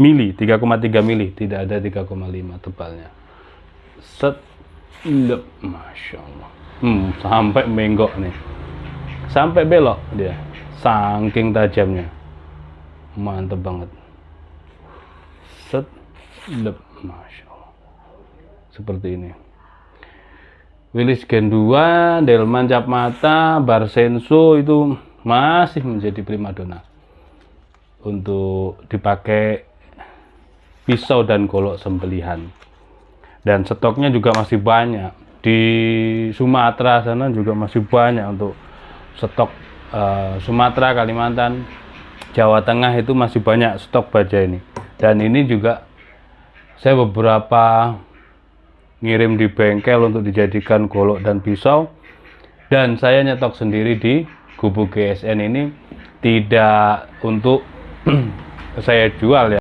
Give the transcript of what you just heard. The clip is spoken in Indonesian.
mili, 3,3 mili, tidak ada 3,5 tebalnya. Set, lep, masya Allah. Sampai menggok nih, sampai belok dia, saking tajamnya, mantep banget. Set, lep, masya Allah. Seperti ini. Willys Gen 2, Delman cap mata, Barsenso itu masih menjadi primadona untuk dipakai pisau dan golok sembelihan. Dan stoknya juga masih banyak. Di Sumatera sana juga masih banyak untuk stok. Sumatera, Kalimantan, Jawa Tengah itu masih banyak stok baja ini. Dan ini juga saya beberapa ngirim di bengkel untuk dijadikan golok dan pisau, dan saya nyetok sendiri di Gubuk GSN ini, tidak untuk saya jual ya.